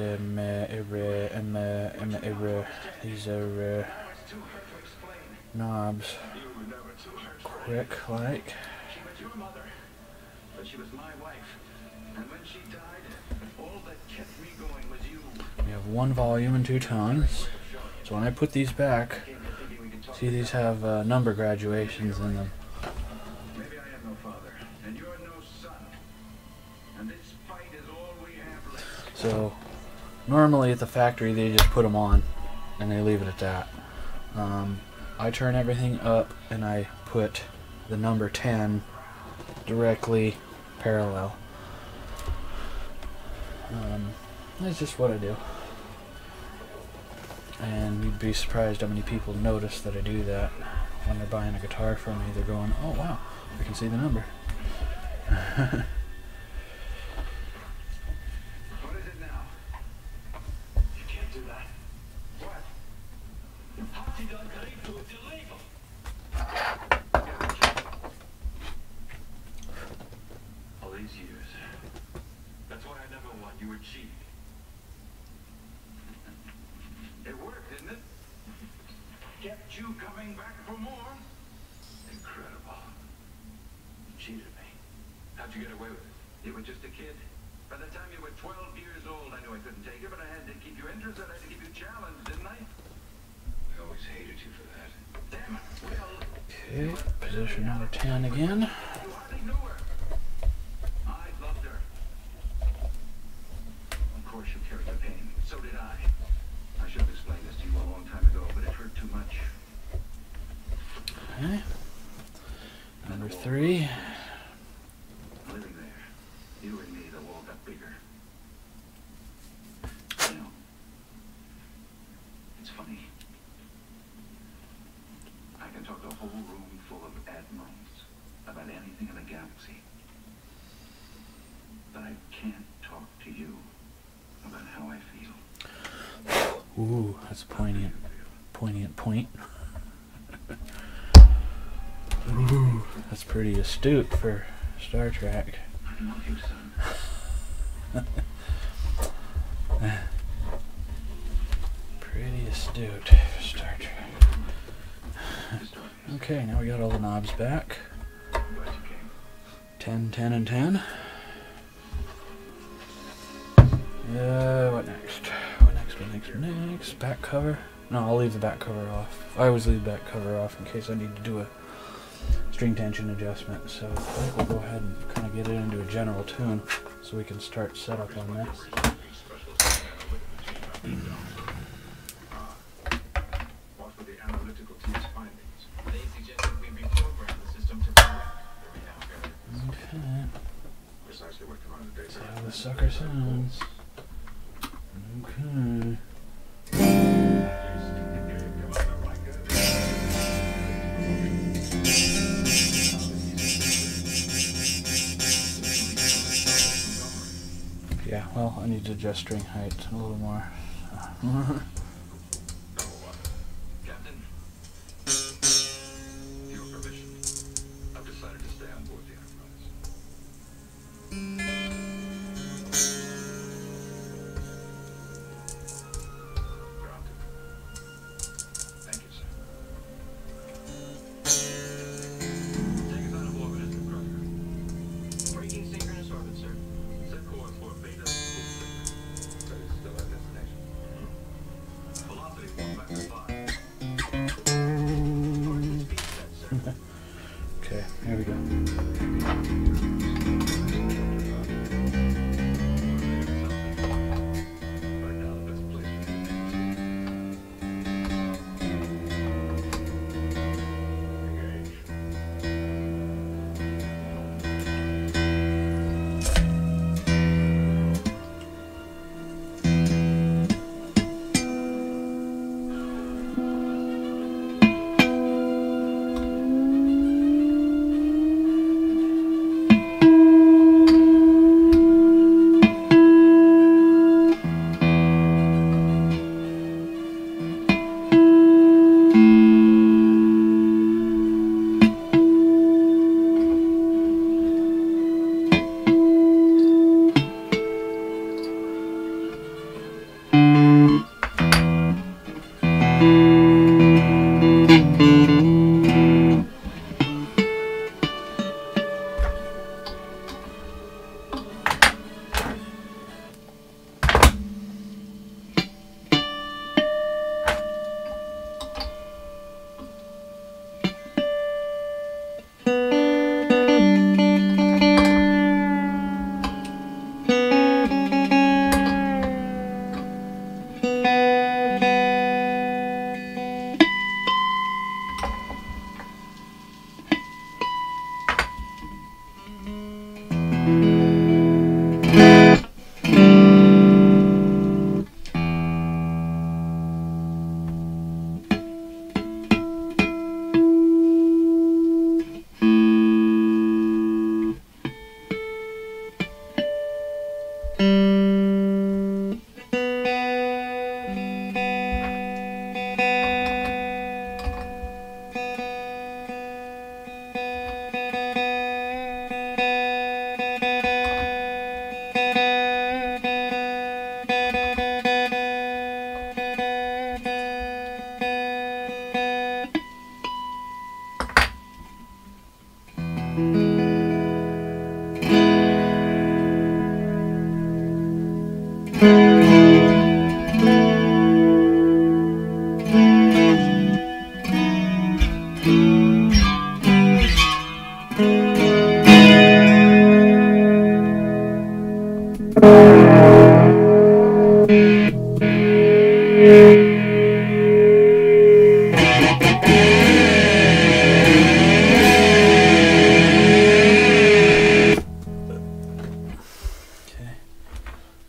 These are knobs. Quick, like. She was your mother, but she was my wife. And when she died, all that kept me going was you. We have one volume and 2 tones. So when I put these back, see these have number graduations in them. Maybe I am no father, and you're no son. And this fight is all we have left. So normally at the factory they just put them on and they leave it at that. I turn everything up and I put the number 10 directly parallel. That's just what I do. And you'd be surprised how many people notice that I do that when they're buying a guitar from me. They're going, oh wow, I can see the number. What is it now? You can't do that. What? How can All these years. That's why I never won. You were cheating. It worked, didn't it? Kept you coming back for more? Incredible. You cheated me. How'd you get away with it? You were just a kid. By the time you were 12 years old, I knew I couldn't take it, but I had to keep you interested. I had to keep you challenged, didn't I? I always hated you for that. Damn it. Well, Okay, position number 10 again. you hardly knew her. I loved her. Of course you carried the pain. So did I. I should have explained this to you a long time ago, but it hurt too much. Okay. Number 3. Living there, you and me, the wall got bigger. You know, it's funny. I can talk to a whole room full of admirals about anything in the galaxy. But I can't talk to you about how I feel. Ooh, that's a poignant point. Ooh, that's pretty astute for Star Trek. I love you, son. Pretty astute for Star Trek. Okay, now we got all the knobs back. I'm glad you came. 10, 10, and 10. What next? What next? Back cover? No, I'll leave the back cover off. I always leave the back cover off in case I need to do a string tension adjustment. So I think we'll go ahead and kind of get it into a general tune so we can start setup on this. What were the analytical team's findings? They suggested we reprogram the system to correct the rebound variables. Okay. Precisely what Commander Data. See how the sucker sounds. Okay. Yeah, well, I need to adjust string height a little more. Captain, with your permission, I've decided to stay on board the Enterprise. Granted. Thank you, sir. Take us out of orbit, Mr. Crusher. Breaking synchronous orbit, sir. Set course for Beta. That is still our destination. Velocity 155. Target speed set, sir. Okay, here we go. Right now, the best place for you to engage.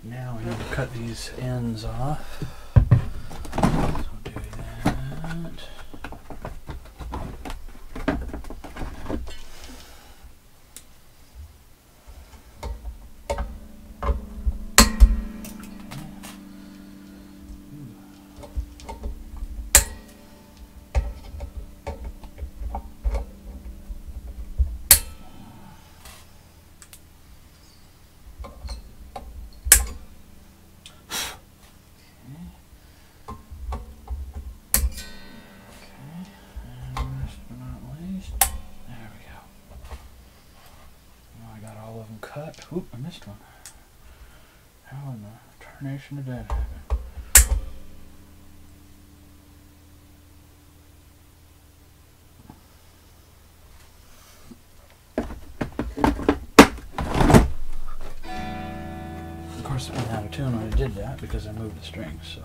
Now I need to cut these ends off. So I'll do that. Cut. Oop, I missed one. How in the tarnation did that happen? Of course, it went out of tune when I did that because I moved the strings, so.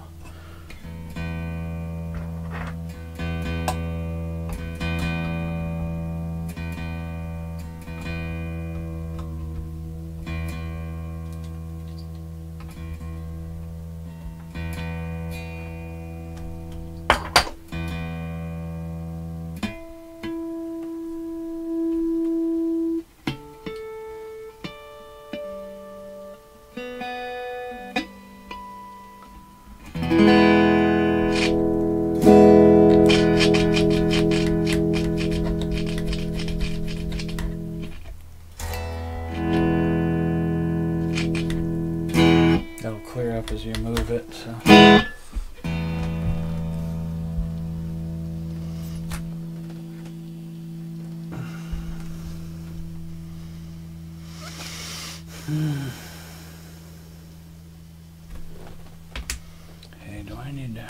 That'll clear up as you move it, so. Hey, do I need to...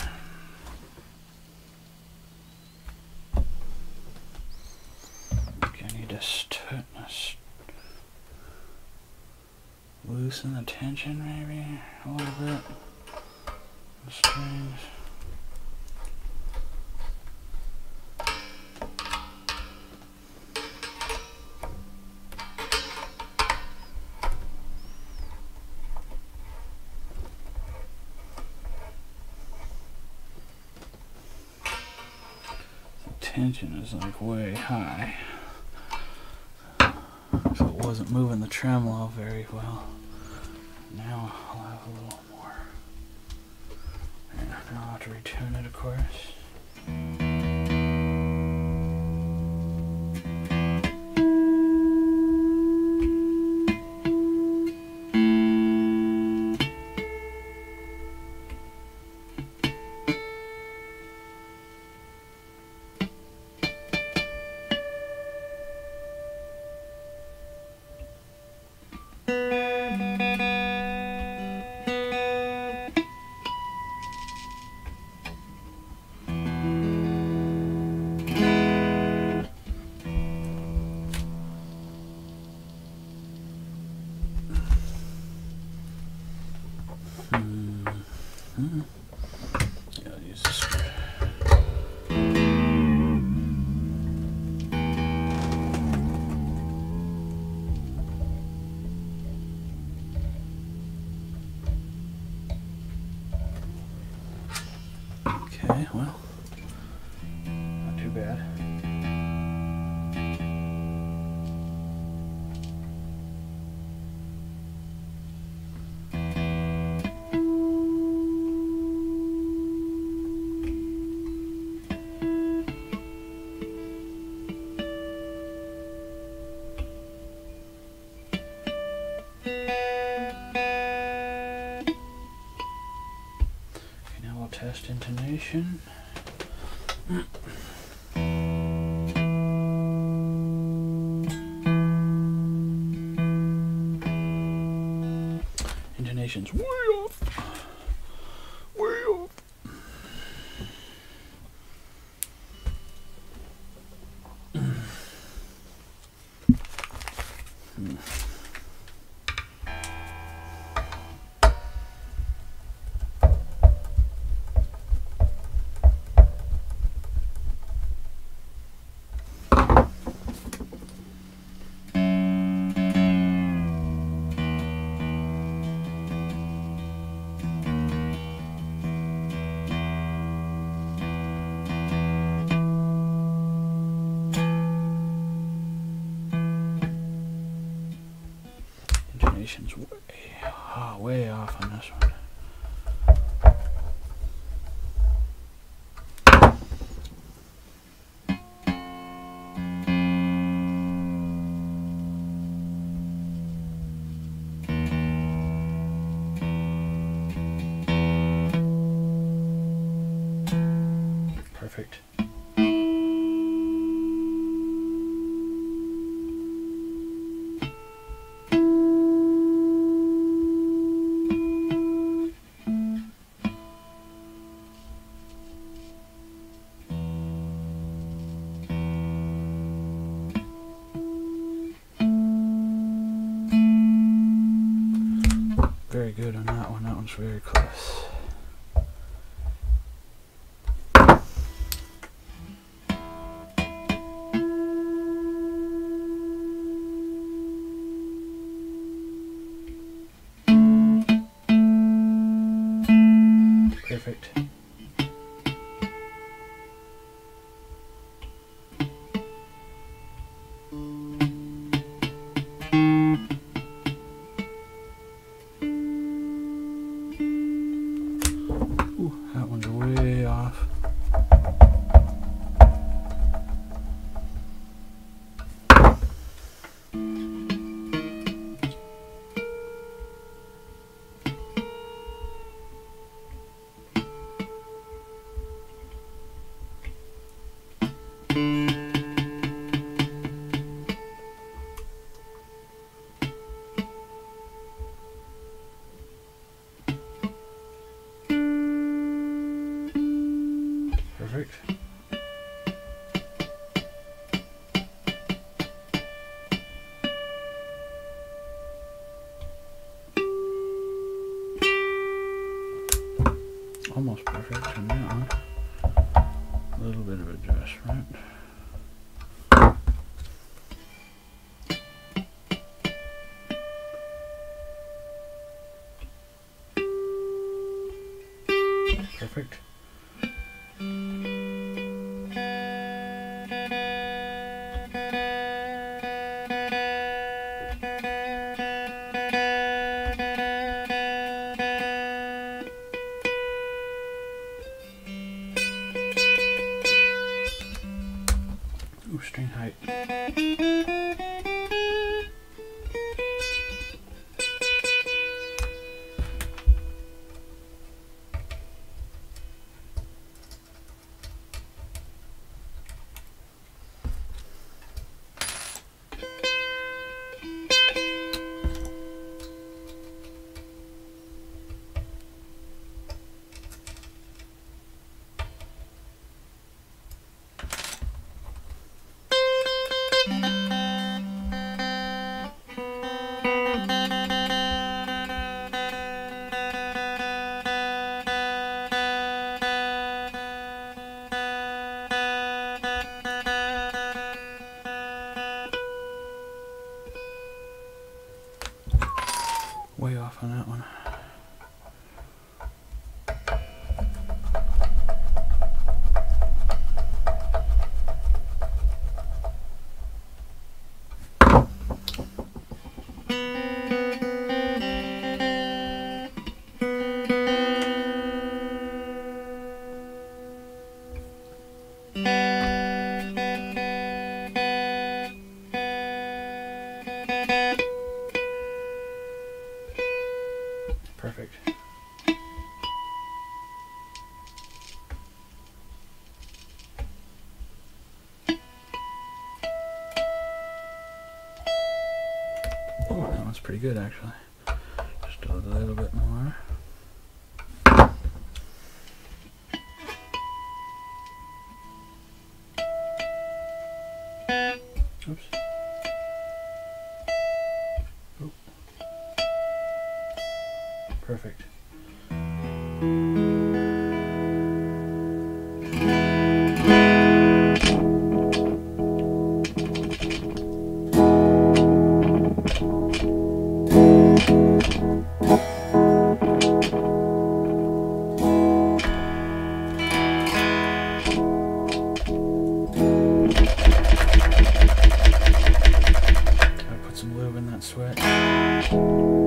Okay, I need to loosen the tension maybe a little bit. The strings. Tension is like way high, so it wasn't moving the tremolo very well. Now I'll have a little more. And now I'll have to retune it, of course. Yeah, I'll use this screw. Okay, well, not too bad. Test intonation. Intonation's way off. inclination's way off on this one. Perfect. Very good on that one. That one's very close. Perfect. Ooh, that one's way off. Perfect. Almost perfect on that one. A little bit of adjustment. Perfect. Ooh, string height. Way off on that one. Perfect. Oh, that one's pretty good actually. Just a little bit more. Oops. Oh. Perfect. Gotta put some lube in that sweat.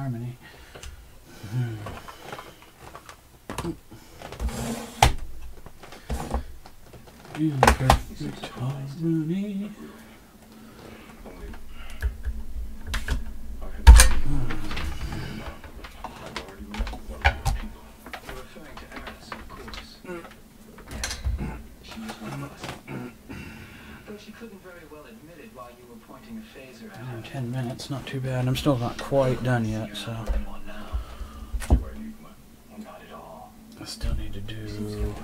harmony. In perfect harmony. She couldn't very well admit it while you were pointing a phaser at her. 10 minutes, not too bad. I'm still not quite done yet, so Not at all. I still need to do.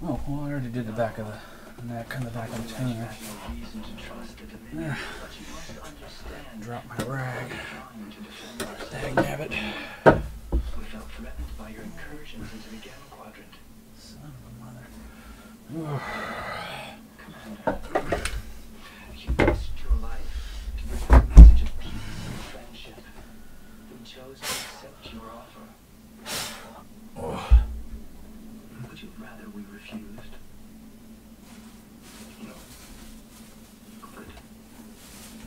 Oh, well, I already did the back of the neck and the back of the tuner. There. Drop my rag. Dagnabbit. We felt threatened by your incursions into the gamma quadrant. Son of a mother. Commander, you risked your life to bring a message of peace and friendship. We chose to accept your offer. Would you rather we refused? No. Good.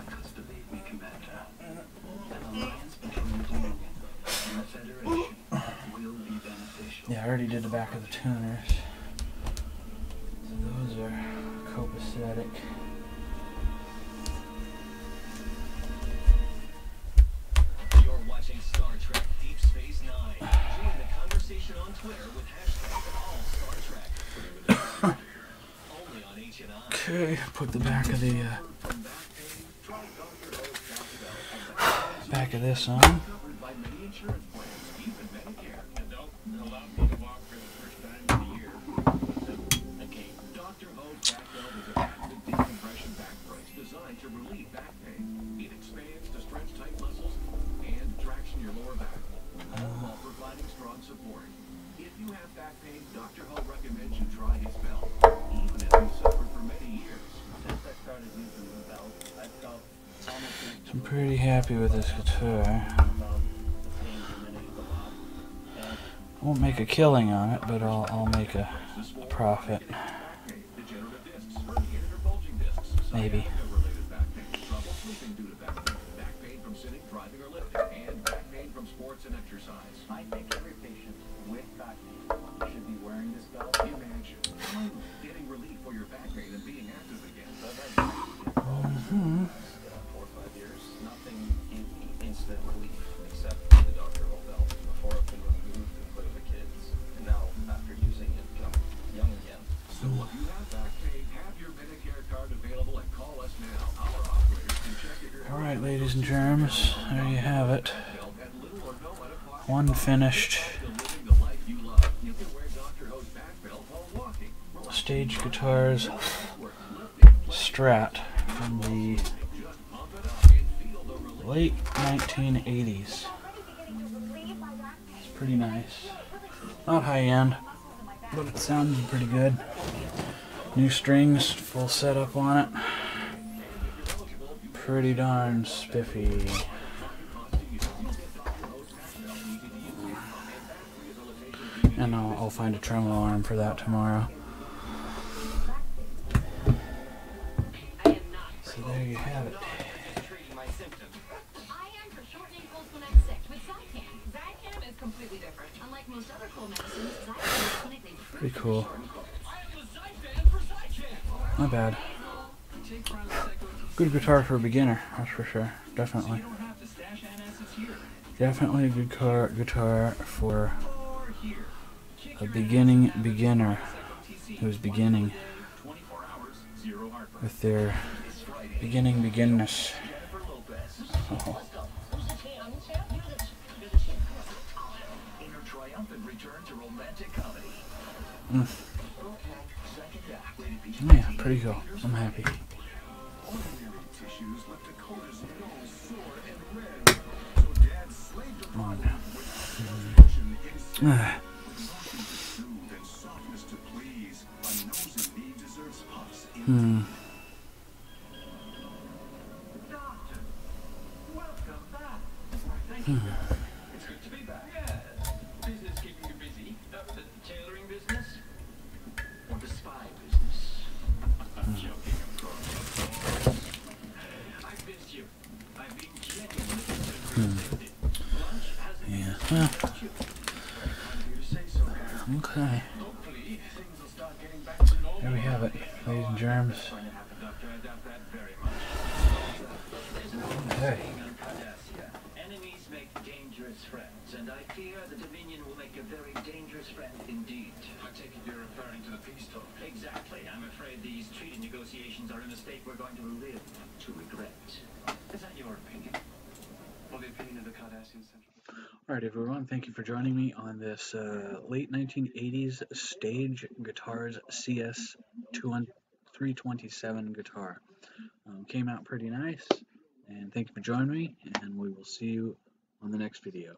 Because believe me, Commander, an alliance between the Union and the Federation will be beneficial. Yeah, I already did the back of the tuners. So those are copacetic. You're watching Star Trek Deep Space Nine. Join the conversation on Twitter with #AllStarTrek. Only on H&I. Okay, put the back of the back of this on. Covered by many insurance plans, even Medicare. And don't allow me to walk for the first time in a year. Okay. Dr. Ho's back belt is a patented decompression back brace designed to relieve back pain. It expands to stretch tight muscles and traction your lower back, all while providing strong support. If you have back pain, Dr. Ho recommends you try his belt, even if you suffered for many years. Since I started using the belt, I felt almost like I'm pretty happy with this guitar. I won't make a killing on it, but I'll make a profit. Degenerative discs, herniated or bulging discs, Maybe. sciatica-related back pain, trouble sleeping due to back pain from sitting, driving, or lifting, and back pain from sports and exercise. I think every patient with back pain should be wearing this belt. Imagine getting relief for your back pain and being active again. I've had 4 or 5 years. Nothing instant relief except the Dr. Ho belt. Before it's been removed and put in the kids. And now, after using it, I'm young again. So if you have back pain, have your Medicare card available and call us now. Our operators can check if you're Alright, ladies and germs, there you have it. belt at little or no out-of-pocket. One finished Living the life you love. You can wear Dr. Ho's back belt while walking. stage guitars Strat from the late 1980s. It's pretty nice. Not high end, but it sounds pretty good. New strings, full setup on it. Pretty darn spiffy. And I'll find a tremolo arm for that tomorrow. So there you have it. Treating my symptoms. Iron for shortening colds when I'm sick with Zycam. Zycam is completely different. Unlike most other cold medicines, Zycam is clinically proven. Pretty cool. I am the Zyfan for Zycam. Not bad. Good guitar for a beginner, that's for sure. Definitely. You don't have to stash antacids here. Definitely a good guitar for Or here. a beginner who's beginning 24 hours, zero heartburn. with their beginningness. Oh. In her triumphant return to romantic comedy. Mm. Second act, rated PG. Yeah, pretty cool. I'm happy. Ordinary tissues left Dakota's nose sore and red. So Dad slaved Come on upon now. him with application instead. Ah. With motion to soothe and softness to please, a nose in need deserves puffs in Hmm. Doctor, welcome back. Thank you. It's good to be back. Yes. Business keeping you busy. The tailoring business? Or the spy business? I'm joking, of course. I've missed you. I've been genuinely concerned. Okay. There we have it, ladies and germs. Okay. Enemies make dangerous friends, and I fear the Dominion will make a very dangerous friend indeed. I take it you're referring to the peace talk. Exactly. I'm afraid these treaty negotiations are a mistake we're going to live to regret. Is that your opinion? Or the opinion of the Cardassian Central? Alright everyone, thank you for joining me on this late 1980s Stage Guitars CS 327 guitar. Came out pretty nice, and thank you for joining me, and we will see you on the next video.